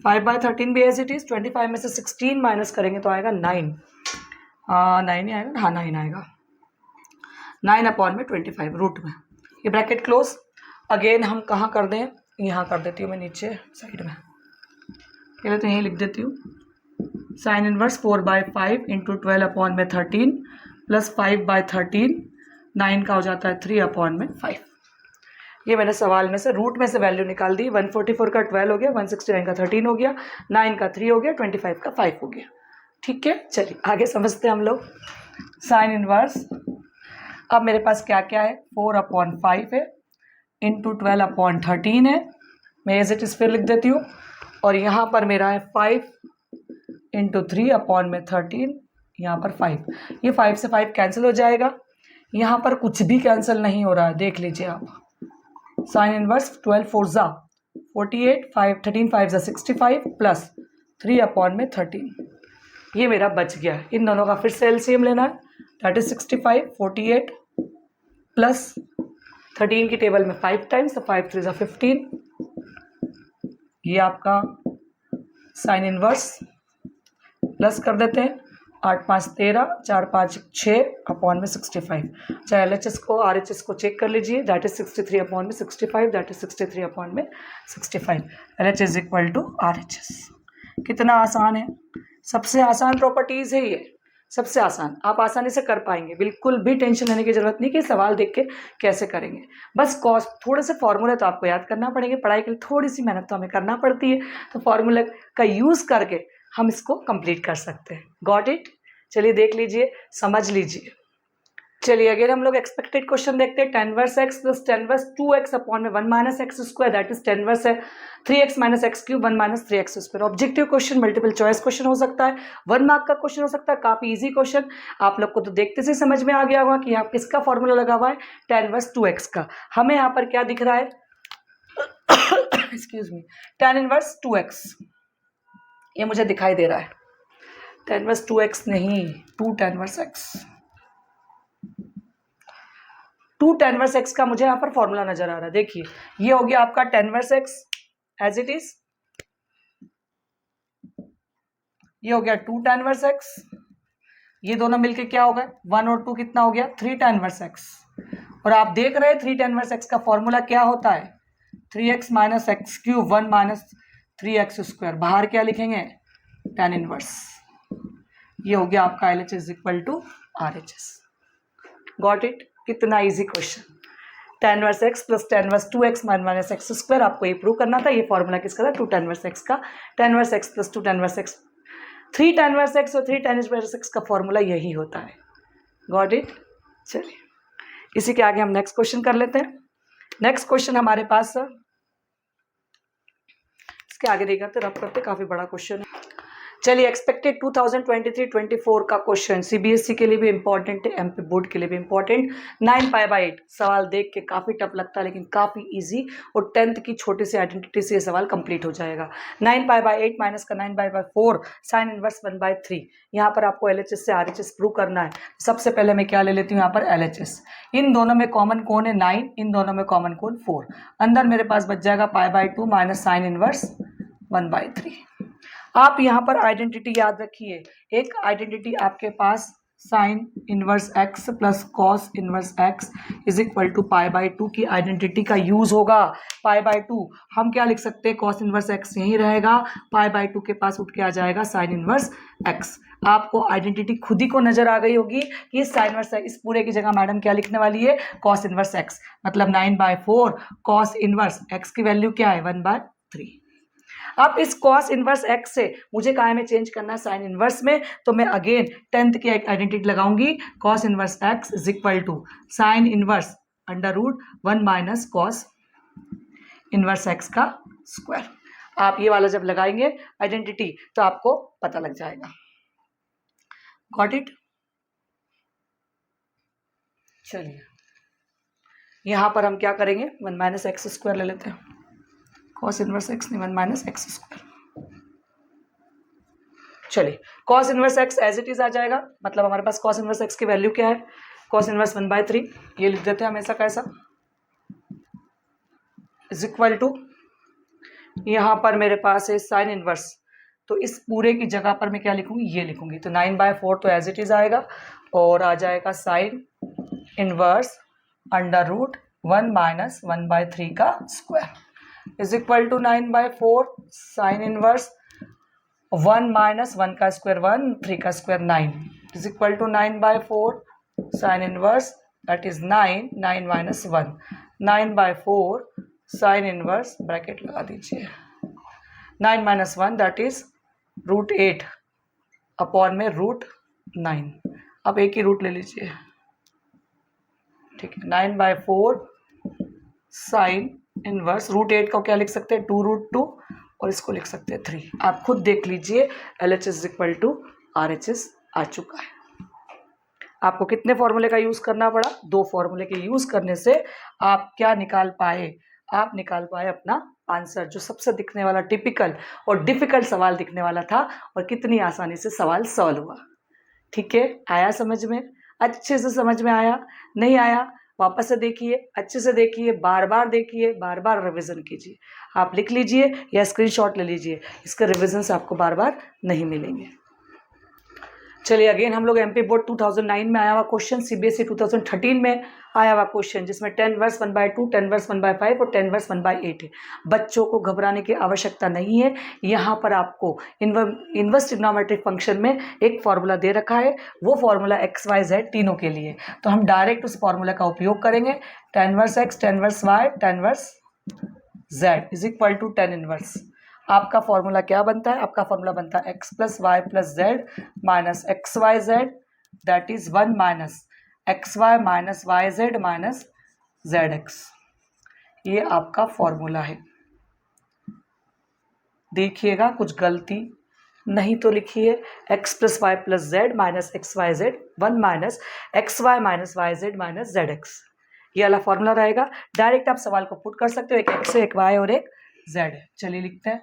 5/13 भी एज इट इज, 25 में से 16 माइनस करेंगे तो आएगा 9, 9 ही आएगा, हाँ 9 आएगा, 9/25 रूट में। ये ब्रैकेट क्लोज। अगेन हम कहाँ कर दें, यहाँ कर देती हूँ मैं नीचे साइड में, पहले तो यहीं लिख देती हूँ। साइन इनवर्स 4/5 इंटू 12/13 प्लस 5/13, 9 का हो जाता है 3/5। ये मैंने सवाल में से रूट में से वैल्यू निकाल दी। 144 का 12 हो गया, 169 का 13 हो गया, 9 का 3 हो गया, 25 का 5 हो गया। ठीक है, चलिए आगे समझते हैं हम लोग। साइन इनवर्स, अब मेरे पास क्या क्या है, 4/5 है, इंटू 12/13 है, मैं एज इट इज फिर लिख देती हूँ। और यहाँ पर मेरा है 5 इंटू 3/13, यहाँ पर 5, ये 5 से 5 कैंसिल हो जाएगा। यहाँ पर कुछ भी कैंसिल नहीं हो रहा है, देख लीजिए आप। साइन इनवर्स 12 4 ज़ा 48, 5 13 5 ज़ा 65 प्लस 3/13, ये मेरा बच गया। इन दोनों का फिर से एलसीएम लेना है, दैट इज 65, 48 प्लस 13 की टेबल में 5 टाइम्स, तो 5 3 ज़ा 15, ये आपका साइन इनवर्स प्लस कर देते हैं, 8 5 13, 4 5 6/65। चाहे LHS को RHS को चेक कर लीजिए, that is 63/65, that is 63/65। LHS equal to RHS। कितना आसान है, सबसे आसान प्रॉपर्टीज है ये, सबसे आसान, आप आसानी से कर पाएंगे, बिल्कुल भी टेंशन लेने की जरूरत नहीं कि सवाल देख के कैसे करेंगे। बस कॉस्ट थोड़े से फॉर्मूले तो आपको याद करना पड़ेंगे, पढ़ाई के लिए थोड़ी सी मेहनत तो हमें करना पड़ती है, तो फॉर्मूले का यूज करके हम इसको कंप्लीट कर सकते हैं। Got it? चलिए देख लीजिए, समझ लीजिए। चलिए अगर हम लोग एक्सपेक्टेड क्वेश्चन देखते हैं, tan verse x plus tan verse 2x upon में 1 minus x square, that is tan verse है 3x minus x cube 1 minus 3x square. Objective question, multiple choice question हो सकता है, 1 मार्क का क्वेश्चन हो सकता है, काफी इजी क्वेश्चन। आप लोग को तो देखते से समझ में आ गया होगा कि यहाँ किसका फॉर्मूला लगा हुआ है, tan वर्स 2x का। हमें यहाँ पर क्या दिख रहा है, excuse me, tan inverse 2x, ये मुझे दिखाई दे रहा है। tan वर्स 2x नहीं, 2 tan verse x, 2 tan verse x का मुझे यहाँ पर फॉर्मूला नजर आ रहा है। देखिए ये हो गया आपका tan verse x as it is, ये हो गया 2 tan वर्स x, ये दोनों मिलके क्या हो गए, 1 और 2 कितना हो गया, 3 tan वर्स x। और आप देख रहे हैं 3 tan वर्स x का फॉर्मूला क्या होता है, 3x minus x cube 1 minus 3x square. बाहर क्या लिखेंगे, tan इनवर्स। ये हो गया आपका LHS equal to RHS। Got it? कितना easy question. tan verse x plus tan verse 2x minus x square, आपको ये प्रूव करना था। ये फॉर्मूला किसका था, 2 tan वर्स x का। tan verse x plus 2 tan verse x, 3 tan verse x और 3 tan वर्स x का फॉर्मूला यही होता है। Got it? चलिए इसी के आगे हम नेक्स्ट क्वेश्चन कर लेते हैं। नेक्स्ट क्वेश्चन हमारे पास, इसके आगे नहीं करते, रब करते, काफी बड़ा क्वेश्चन है। चलिए एक्सपेक्टेड 2023-24 का क्वेश्चन CBSE के लिए भी इंपॉर्टेंट है, MP बोर्ड के लिए भी इंपॉर्टेंट। 9π/8 सवाल देख के काफी टफ लगता है लेकिन काफी इजी, और 10th की छोटी सी आइडेंटिटी से ये सवाल कंप्लीट हो जाएगा। 9π/8 माइनस का 9π/4 साइन इनवर्स 1/3। यहाँ पर आपको LHS से RHS प्रूव करना है। सबसे पहले मैं क्या ले लेती हूँ यहाँ पर LHS। इन दोनों में कॉमन कौन है 9, इन दोनों में कॉमन कौन 4। अंदर मेरे पास बच जाएगा π/2 माइनस साइन इनवर्स 1/3। आप यहाँ पर आइडेंटिटी याद रखिए, एक आइडेंटिटी आपके पास sine inverse x plus cos inverse x is equal to π/2 की आइडेंटिटी का यूज होगा। π/2 हम क्या लिख सकते हैं, कॉस इनवर्स x यही रहेगा, π/2 के पास उठ के आ जाएगा साइन इनवर्स x। आपको आइडेंटिटी खुद ही को नजर आ गई होगी कि साइन इनवर्स x, इस पूरे की जगह मैडम क्या लिखने वाली है, कॉस इनवर्स x, मतलब 9/4 कॉस इनवर्स x की वैल्यू क्या है 1/3। अब इस कॉस इनवर्स x से मुझे कहाँ में चेंज करना है, साइन इनवर्स में, तो मैं अगेन 10th की आइडेंटिटी लगाऊंगी, cos inverse x is equal to sine inverse √1 minus cos inverse x का स्क्वायर। आप ये वाला जब लगाएंगे आइडेंटिटी तो आपको पता लग जाएगा। Got it? चलिए यहां पर हम क्या करेंगे, 1 माइनस एक्स स्क्वायर ले लेते हैं, कॉस इनवर्स x नहीं 1 माइनस एक्स स्क्वायर। चलिए cos inverse x as it is आ जाएगा, मतलब हमारे पास कॉस इनवर्स x की वैल्यू क्या है, कॉस इनवर्स 1/3, ये लिख देते हैं हमेशा कैसा, इज इक्वल टू, यहाँ पर मेरे पास है साइन इनवर्स, तो इस पूरे की जगह पर मैं क्या लिखूंगी, ये लिखूंगी, तो 9/4 तो एज इट इज आएगा, और आ जाएगा साइन इनवर्स √1 माइनस 1/3 का square is equal to 9/4 sine inverse 1 minus 1 का स्क्वायर 1, 3 का square 9 is equal to 9/4 sine inverse that is 9 minus 1, 9/4 sine inverse, bracket लगा दीजिए, 9 - 1 दैट इज √8 अपॉन में √9। अब एक ही रूट ले लीजिए, ठीक है। 9/4 साइन इनवर्स, √8 को क्या लिख सकते हैं, 2√2, और इसको लिख सकते हैं 3। आप खुद देख लीजिए, LHS = RHS आ चुका है। आपको कितने फॉर्मूले का यूज करना पड़ा, 2 फॉर्मूले के यूज करने से आप क्या निकाल पाए, आप निकाल पाए अपना आंसर, जो सबसे दिखने वाला टिपिकल और डिफिकल्ट सवाल दिखने वाला था, और कितनी आसानी से सवाल सॉल्व हुआ। ठीक है, आया समझ में, अच्छे से समझ में आया, नहीं आया वापस से देखिए, अच्छे से देखिए, बार बार देखिए, बार बार रिवीजन कीजिए। आप लिख लीजिए या स्क्रीनशॉट ले लीजिए, इसके रिवीजन से आपको बार बार नहीं मिलेंगे। चलिए अगेन हम लोग MP बोर्ड 2009 में आया हुआ क्वेश्चन, CBSE 2013 में आया हुआ क्वेश्चन, जिसमें 10 वर्स 1/2, 10 वर्स 1/5 और 10 वर्स 1/8 है। बच्चों को घबराने की आवश्यकता नहीं है। यहाँ पर आपको इनवर्स ट्रिग्नोमेट्रिक फंक्शन में एक फॉर्मूला दे रखा है, वो फॉर्मूला x, y, z तीनों के लिए, तो हम डायरेक्ट उस फॉर्मूला का उपयोग करेंगे। 10 inverse x, 10 inverse y, 10 inverse z = 10 inverse. आपका फॉर्मूला क्या बनता है, आपका फॉर्मूला बनता है x + y + z minus xyz, that is 1 minus xy minus yz minus zx। ये आपका फॉर्मूला है। देखिएगा कुछ गलती नहीं तो लिखिए, x + y + z minus xyz, 1 minus xy minus yz minus zx, ये वाला फॉर्मूला रहेगा। डायरेक्ट आप सवाल को पुट कर सकते हो, एक x है, एक y और एक z है। चलिए लिखते हैं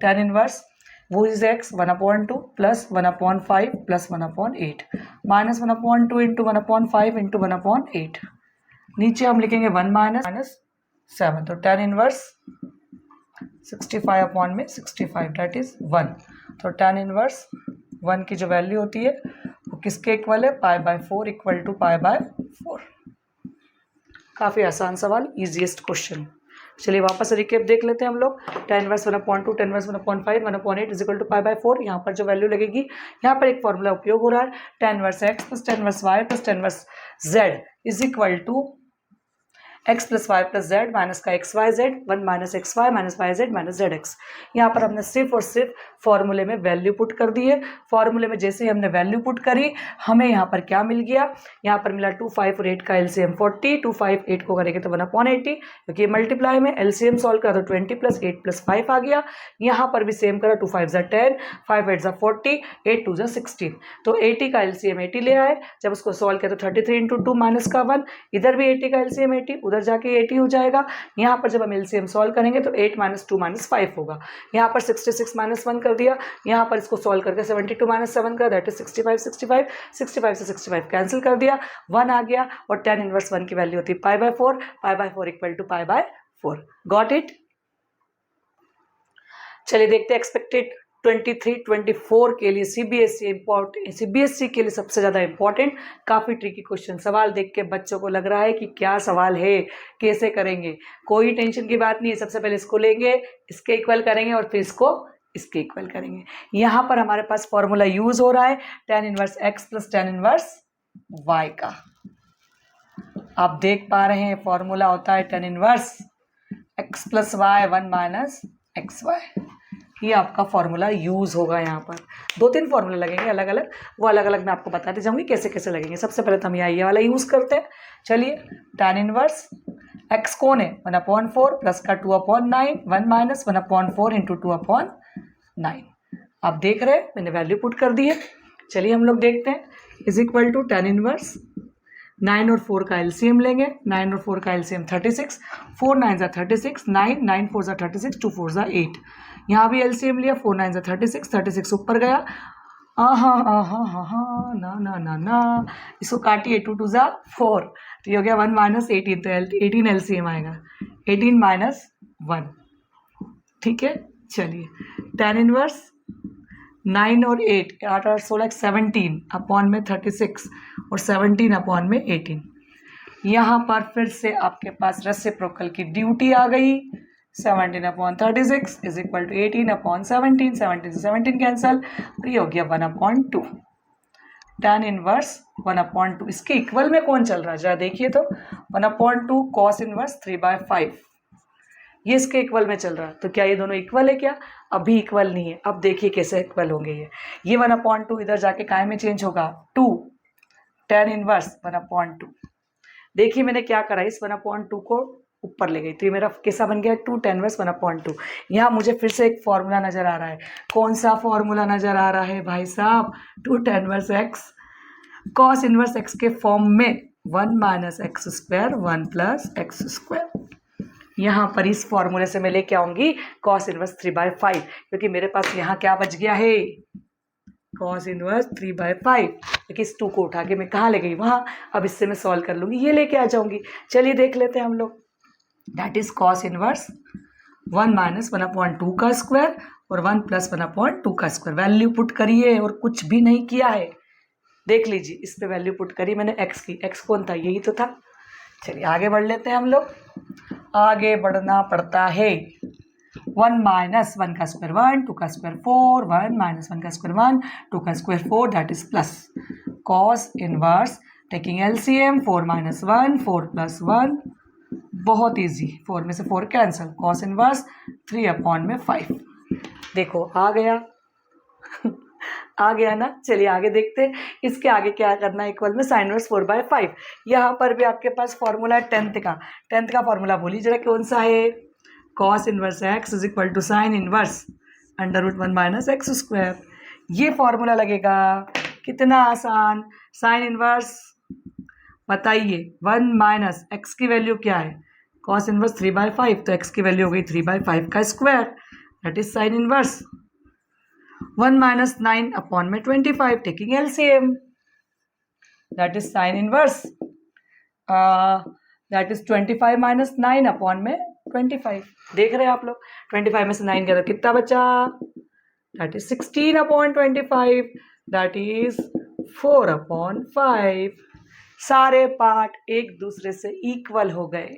10 इनवर्स, वो is x 1/2 plus 1/5 plus 1/8 minus 1/2 into 1/5 into 1/8। नीचे हम लिखेंगे 1 माइनस 7, तो 10 इनवर्स 65/65 दैट इज 1। तो 10 इनवर्स 1 की जो वैल्यू होती है वो किसके इक्वल है, π/4 = π/4। काफ़ी आसान सवाल, इजीएस्ट क्वेश्चन। चलिए वापस रिकेप देख लेते हैं हम लोग। 10 वर्स 1/2, 10 वर्स 1/5, 1/8 = π/4। यहाँ पर जो वैल्यू लगेगी, यहाँ पर एक फॉर्मूला उपयोग हो रहा है, 10 inverse x + 10 inverse y + 10 inverse z = x + y + z minus का xyz, 1 minus xy minus yz minus zx। यहाँ पर हमने सिर्फ और सिर्फ फॉर्मूले में वैल्यू पुट कर दी है। फॉर्मूले में जैसे ही हमने वैल्यू पुट करी, हमें यहाँ पर क्या मिल गया, यहाँ पर मिला 2, 5 और 8 का LCM 40, 2, 5, 8 को करेंगे तो 1/80, क्योंकि मल्टीप्लाई में LCM सॉल्व करा तो 20 + 8 + 5 आ गया। यहाँ पर भी सेम करा, 2 5 = 10, 5 8 = 40, 8 2 = 16, तो 80 का LCM 80 ले आए। जब उसको सॉल्व किया तो 33 × 2 माइनस का 1, इधर भी 80 का LCM 80, उधर जाके 80 हो जाएगा। यहाँ पर जब हम LCM सॉल्व करेंगे तो 8 - 2 - 5 होगा। यहाँ पर 66 - 1 कर दिया, यहाँ पर इसको सॉल्व करके 72 - 7 का दैट इज 65, 65, 65 से 65 कैंसिल कर दिया, 1 आ गया, और 10 इनवर्स 1 की वैल्यू होती है π/4, π/4 = π/4। Got it. चलिए देखते हैं एक्सपेक्टेड 23-24 के लिए CBSE के लिए सबसे ज़्यादा इंपॉर्टेंट, काफ़ी ट्रिकी क्वेश्चन। सवाल देख के बच्चों को लग रहा है कि क्या सवाल है, कैसे करेंगे। कोई टेंशन की बात नहीं है, सबसे पहले इसको लेंगे, इसके इक्वल करेंगे और फिर इसको इसके इक्वल करेंगे। यहाँ पर हमारे पास फॉर्मूला यूज हो रहा है 10 इनवर्स x + 10 इनवर्स y का। आप देख पा रहे हैं फॉर्मूला होता है 10 inverse x + y, 1 minus xy। ये आपका फॉर्मूला यूज होगा। यहाँ पर 2-3 फॉर्मूले लगेंगे अलग अलग, वो अलग अलग मैं आपको बताते जाऊंगी कैसे कैसे लगेंगे। सबसे पहले तो हम ये वाला यूज करते हैं। चलिए 10 इनवर्स x कौन है, 1/4 प्लस का 2/9, 1 माइनस 1/4 इंटू 2/9। आप देख रहे हैं मैंने वैल्यू पुट कर दी है। चलिए हम लोग देखते हैं, = 10 इनवर्स 9 और 4 का LCM लेंगे, 9 और 4 का LCM 36, 4 9 = 36, 9 9 4 = 36, 2 4 = 8। यहाँ भी LCM लिया, 4 9 = 36, 36 ऊपर गया, ना ना ना ना, इसको काटिए, 2 2 = 4, तो ये हो गया 1 माइनस 18, तो 18 LCM आएगा, 18 माइनस 1। ठीक है, चलिए 10 इनवर्स 9 और 8, 8 और 16 17 अपॉन में 36 और 17 अपॉन में 18। यहाँ पर फिर से आपके पास रेसिप्रोकल की ड्यूटी आ गई। 17/36 = 18/17, 17 से 17 कैंसल, और ये हो गया 1/2। tan inverse 1/2। इसके इक्वल में कौन चल रहा है जरा देखिए तो, 1/2 cos इनवर्स 3/5, ये इसके इक्वल में चल रहा है। तो क्या ये दोनों इक्वल है क्या? अभी इक्वल नहीं है। अब देखिए कैसे इक्वल होंगे ये 1/2 इधर जाके काय में चेंज होगा, 2 tan इनवर्स 1/2। देखिए मैंने क्या करा, इस 1/2 को ऊपर ले गई तो ये मेरा कैसा बन गया, 2 tan इनवर्स 1/2। यहाँ मुझे फिर से एक फॉर्मूला नजर आ रहा है। कौन सा फॉर्मूला नजर आ रहा है भाई साहब? 2 tan inverse x cos inverse x के फॉर्म में 1 minus x square 1 plus x square. यहाँ पर इस फॉर्मूले से मैं लेके आऊंगी cos इनवर्स 3/5, क्योंकि मेरे पास यहाँ क्या बच गया है, cos इनवर्स 3/5। लेकिन इस 2 को उठा के मैं कहाँ ले गई, वहाँ। अब इससे मैं सॉल्व कर लूंगी, ये लेके आ जाऊंगी। चलिए देख लेते हैं हम लोग। That is cos inverse 1 minus 1/2 का स्क्वायर और 1 प्लस 1/2 का स्क्वायर। वैल्यू पुट करिए, और कुछ भी नहीं किया है। देख लीजिए, इस पे वैल्यू पुट करी मैंने x की। x कौन था, यही तो था। चलिए आगे बढ़ लेते हैं हम लोग। आगे बढ़ना पड़ता है। 1 माइनस 1 का स्क्वायर 1, 2 का स्क्वायर 4, 1 माइनस 1 का स्क्वायर 1, 2 का square 4, that is plus cos inverse taking LCM 4 minus 1, 4 plus 1, बहुत इजी, 4 में से 4 कैंसिल, cos इनवर्स 3/5। देखो आ गया आ गया ना। चलिए आगे देखते हैं। इसके आगे क्या करना है, इक्वल में साइन इनवर्स 4/5। यहाँ पर भी आपके पास फॉर्मूला है 10th का फॉर्मूला बोलिए जरा कौन सा है, cos inverse x is equal to sine inverse √1 minus x square. ये फॉर्मूला लगेगा। कितना आसान। साइन इनवर्स बताइए 1 माइनस एक्स की वैल्यू क्या है, cos इनवर्स 3/5, तो x की वैल्यू हो गई 3/5 का square, that is sine inverse 1 minus 9/25 taking LCM, that is sine inverse that is 25 minus 9/25। देख रहे हैं आप लोग, 25 में से 9 गया तो कितना बचा, दैट इज 16/25, दैट इज 4/5। सारे पार्ट एक दूसरे से इक्वल हो गए।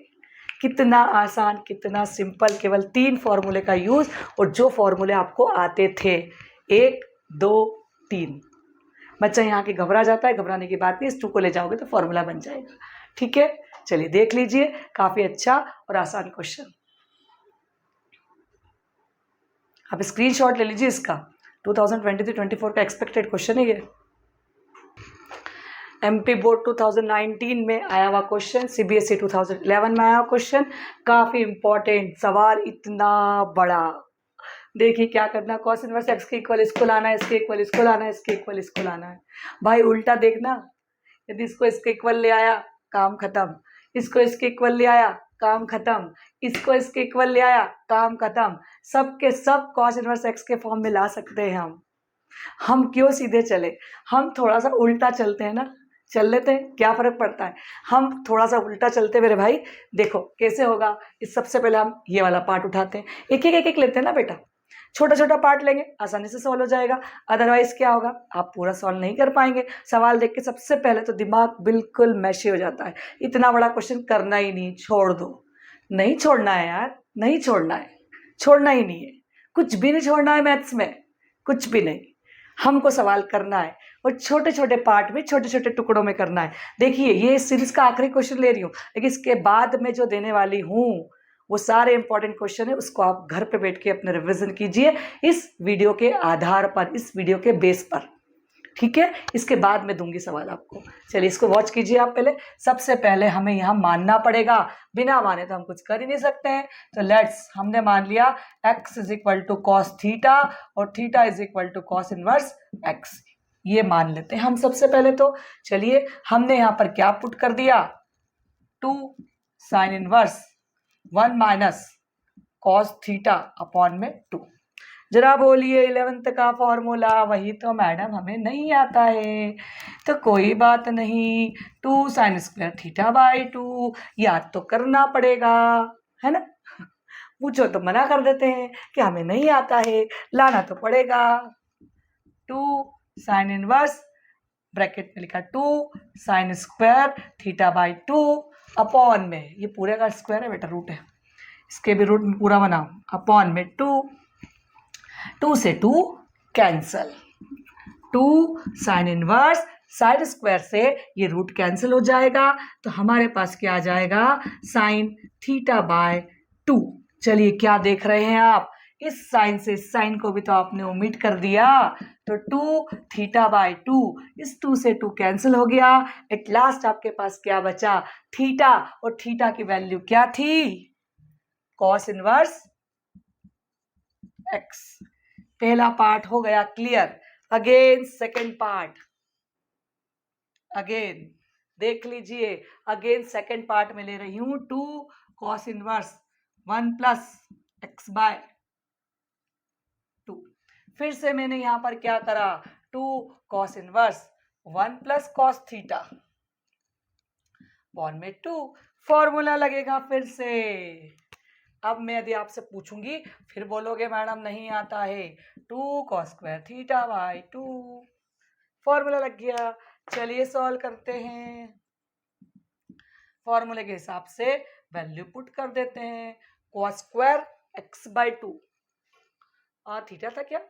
कितना आसान, कितना सिंपल। केवल 3 फॉर्मूले का यूज, और जो फॉर्मूले आपको आते थे 1 2 3। बच्चा यहाँ के घबरा जाता है, घबराने की बात नहीं, इस 2 को ले जाओगे तो फॉर्मूला बन जाएगा। ठीक है, चलिए देख लीजिए, काफी अच्छा और आसान क्वेश्चन। आप स्क्रीनशॉट ले लीजिए इसका। 2023-24 का एक्सपेक्टेड क्वेश्चन है ये। एमपी बोर्ड 2019 में आया हुआ क्वेश्चन, सीबीएसई 2011 में आया हुआ क्वेश्चन। काफी इंपॉर्टेंट सवाल, इतना बड़ा। देखिए क्या करना, cos इनवर्स x के इक्वल इसको लाना है, इसके इक्वल इसको लाना है, इसके इक्वल इसको लाना है। भाई उल्टा देखना, यदि इसको इसके इक्वल ले आया काम खत्म, इसको इसके इक्वल ले आया काम खत्म, इसको इसके इक्वल ले आया काम खत्म। सब के सब cos इनवर्स x के फॉर्म में ला सकते हैं हम क्यों सीधे चले, हम थोड़ा सा उल्टा चलते हैं ना। चल लेते हैं, क्या फर्क पड़ता है। हम थोड़ा सा उल्टा चलते मेरे भाई। देखो कैसे होगा। इस सबसे पहले हम ये वाला पार्ट उठाते हैं, एक लेते हैं ना बेटा। छोटा छोटा पार्ट लेंगे, आसानी से सॉल्व हो जाएगा। अदरवाइज क्या होगा, आप पूरा सॉल्व नहीं कर पाएंगे। सवाल देख के सबसे पहले तो दिमाग बिल्कुल मैशी हो जाता है। इतना बड़ा क्वेश्चन करना ही नहीं, छोड़ दो। नहीं छोड़ना है यार, नहीं छोड़ना है, छोड़ना ही नहीं है। कुछ भी नहीं छोड़ना है मैथ्स में, कुछ भी नहीं। हमको सवाल करना है, और छोटे छोटे पार्ट में, छोटे छोटे टुकड़ों में करना है। देखिए ये सीरीज का आखिरी क्वेश्चन ले रही हूँ, लेकिन इसके बाद में जो देने वाली हूँ वो सारे इंपॉर्टेंट क्वेश्चन है। उसको आप घर पे बैठ के अपने रिवीजन कीजिए इस वीडियो के आधार पर, इस वीडियो के बेस पर। ठीक है, इसके बाद में दूंगी सवाल आपको। चलिए इसको वॉच कीजिए आप पहले। सबसे पहले हमें यहाँ मानना पड़ेगा, बिना माने तो हम कुछ कर ही नहीं सकते हैं। तो लेट्स, हमने मान लिया x is equal to cos theta और theta is equal to cos inverse x, ये मान लेते हैं हम सबसे पहले। तो चलिए हमने यहाँ पर क्या पुट कर दिया, 2 sign inverse 1 minus cos theta upon में 2। जरा बोलिए 11th का फॉर्मूला, वही तो मैडम हमें नहीं आता है। तो कोई बात नहीं, 2 साइन स्क्वायर थीटा बाई 2 याद तो करना पड़ेगा, है ना। पूछो तो मना कर देते हैं कि हमें नहीं आता है, लाना तो पड़ेगा। 2 साइन इनवर्स ब्रैकेट में लिखा 2 sine square theta by 2 upon में, ये पूरे का स्क्वायर है बेटा, रूट है, इसके भी रूट में पूरा बनाओ, अपॉन में 2 से 2 cancel, 2 sine inverse sine square से ये रूट कैंसिल हो जाएगा, तो हमारे पास क्या आ जाएगा, साइन थीटा बाय 2। चलिए क्या देख रहे हैं आप, इस साइन से इस साइन को भी तो आपने ओमिट कर दिया, तो 2 थीटा बाय 2, इस 2 से 2 कैंसिल हो गया। एट लास्ट आपके पास क्या बचा, थीटा, और थीटा की वैल्यू क्या थी, कॉस इनवर्स एक्स। पहला पार्ट हो गया clear. Again second part, again देख लीजिए, अगेन सेकेंड पार्ट में ले रही हूं, 2 cos inverse 1 plus x by 2। फिर से मैंने यहां पर क्या करा, 2 cos inverse 1 plus cos theta बॉन्ड में 2, फॉर्मूला लगेगा फिर से। अब मैं यदि आपसे पूछूंगी फिर बोलोगे मैडम नहीं आता है, 2 cos square theta by 2, formula लग गया। चलिए सॉल्व करते हैं, फॉर्मूले के हिसाब से वैल्यू पुट कर देते हैं। कॉस स्क्वायर एक्स बाय 2 और थीटा था क्या,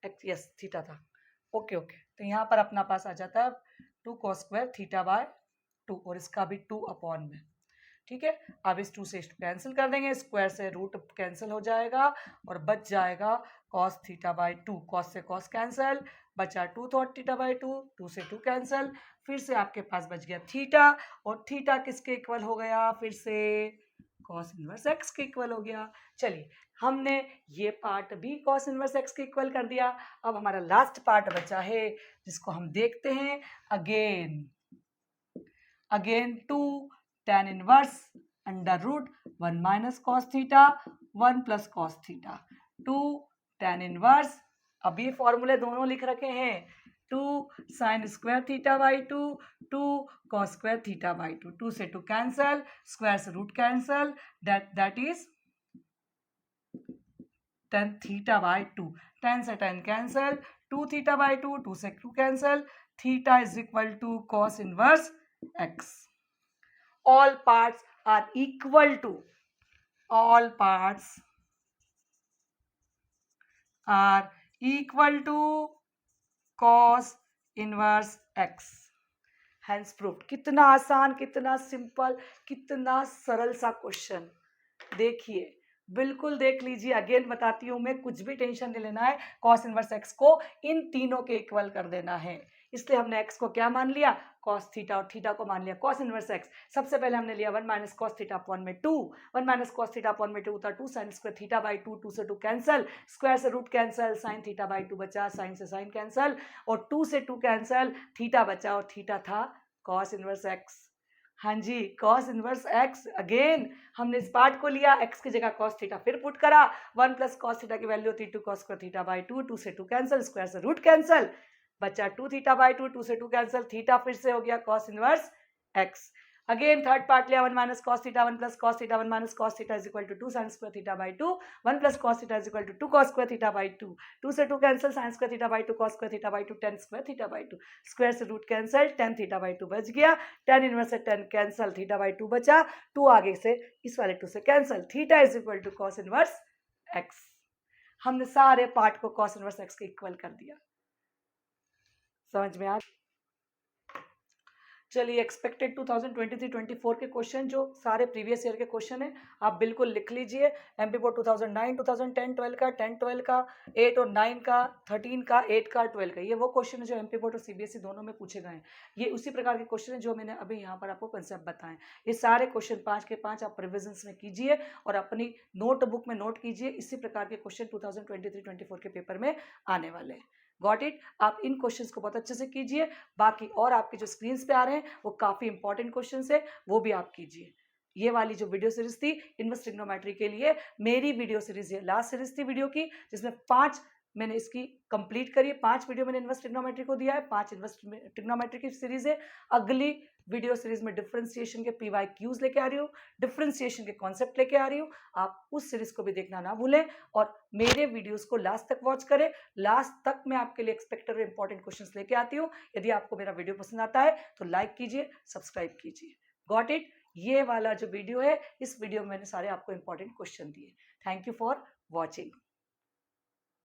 एक्स, यस थीटा था, ओके ओके, तो यहाँ पर अपना पास आ जाता है 2 कॉस स्क्वायर थीटा बाय 2, और इसका भी 2 अपॉन में, ठीक है। अब इस 2 से इस 2 कैंसिल कर देंगे, स्क्वायर से रूट कैंसिल हो जाएगा और बच जाएगा कॉस थीटा बाय 2, कॉस से कॉस कैंसिल, बचा 2 थीटा बाय 2, 2 से 2 कैंसिल, फिर से आपके पास बच गया थीटा, और थीटा किसके इक्वल हो गया, फिर से कॉस इनवर्स एक्स के इक्वल हो गया। चलिए हमने ये पार्ट भी कॉस इनवर्स एक्स के इक्वल कर दिया। अब हमारा लास्ट पार्ट बचा है जिसको हम देखते हैं। Again 2 tan inverse under root 1 minus cos theta 1 plus cos theta, 2 tan inverse, अब ये फॉर्मूले दोनों लिख रखे हैं, 2 sine square theta by 2, 2 cos square theta by 2, 2 से 2 कैंसल, स्क्वायर से root cancel, that is tan theta by 2, tan से tan कैंसल, 2 थीटा बाई 2, 2 से 2 cancel, theta is equal to cos inverse x. All parts are equal to, all parts are equal to cos inverse x, hence proved। कितना आसान, कितना simple, कितना सरल सा question, देखिए बिल्कुल देख लीजिए। अगेन बताती हूं मैं, कुछ भी टेंशन नहीं लेना है, cos इनवर्स x को इन तीनों के इक्वल कर देना है, इसलिए हमने x को क्या मान लिया, cos थीटा, और थीटा को मान लिया cos इनवर्स x। सबसे पहले हमने लिया 1 माइनस कॉस थीटा अपॉन में 2, 1 माइनस कॉस थीटा अपॉन में 2 था 2 साइन स्क्वायर थीटा बाई 2, 2 से 2 कैंसल, स्क्वायर से root cancel, sine theta by 2 बचा, साइन से साइन कैंसल, और 2 से 2 कैंसल, थीटा बचा, और थीटा था cos इनवर्स x। हाँ जी, cos इनवर्स x। अगेन हमने इस पार्ट को लिया, x की जगह cos थीटा फिर पुट करा, 1 प्लस cos थीटा की वैल्यू होती 2 cos स्क्वायर थीटा बाई 2, 2 से 2 कैंसल, स्क्वायर से रूट कैंसल, बचा 2 थीटा बाई 2, 2 से 2 कैंसल, थीटा फिर से हो गया cos inverse x। Again third part लिया, 1 minus cos theta 1 plus cos theta 1 minus cos theta is equal to 2 sin square theta by 2, 1 plus cos theta is equal to 2 cos square theta by 2, 2 से 2 cancel, sin square theta by 2 cos square theta by 2 tan square theta by 2, square से root cancel, tan theta by 2 बच गया, tan inverse से tan cancel, theta by 2 बचा, 2 आगे से इस वाले 2 से cancel, theta is equal to cos inverse x। हमने सारे पार्ट को cos इनवर्स x के इक्वल कर दिया, समझ में आ। चलिए एक्सपेक्टेड 2023-24 के क्वेश्चन, जो सारे प्रीवियस ईयर के क्वेश्चन है, आप बिल्कुल लिख लीजिए। एमपी बोर्ड 2009, 2010, 12 का, 10, 12 का, 8 और 9 का, 13 का, 8 का, 12 का, ये वो क्वेश्चन है जो एमपी बोर्ड और सीबीएसई दोनों में पूछे गए हैं। ये उसी प्रकार के क्वेश्चन है जो मैंने अभी यहाँ पर आपको कंसेप्ट बताएं। ये सारे क्वेश्चन 5 के 5 आप रिविजन्स में कीजिए और अपनी नोटबुक में नोट कीजिए। इसी प्रकार के क्वेश्चन 2023-24 के पेपर में आने वाले हैं। Got it. आप इन क्वेश्चंस को बहुत अच्छे से कीजिए। बाकी और आपके जो स्क्रीन्स पे आ रहे हैं वो काफ़ी इंपॉर्टेंट क्वेश्चंस है, वो भी आप कीजिए। ये वाली जो वीडियो सीरीज थी इन्वर्स ट्रिग्नोमेट्री के लिए, मेरी वीडियो सीरीज, ये लास्ट सीरीज थी वीडियो की, जिसमें 5 मैंने इसकी कंप्लीट करी है। 5 वीडियो मैंने इन्वर्स ट्रिग्नोमेट्री को दिया है, 5 इन्वर्स ट्रिग्नोमेट्री की सीरीज है। अगली वीडियो सीरीज में डिफरेंशिएशन के PYQs लेके आ रही हूँ, डिफरेंशिएशन के कॉन्सेप्ट लेके आ रही हूँ। आप उस सीरीज को भी देखना ना भूलें और मेरे वीडियोस को लास्ट तक वॉच करें। लास्ट तक मैं आपके लिए एक्सपेक्टेड और इंपॉर्टेंट क्वेश्चंस लेके आती हूँ। यदि आपको मेरा वीडियो पसंद आता है तो लाइक कीजिए, सब्सक्राइब कीजिए। Got it. ये वाला जो वीडियो है, इस वीडियो में मैंने सारे आपको इंपॉर्टेंट क्वेश्चन दिए। Thank you for watching.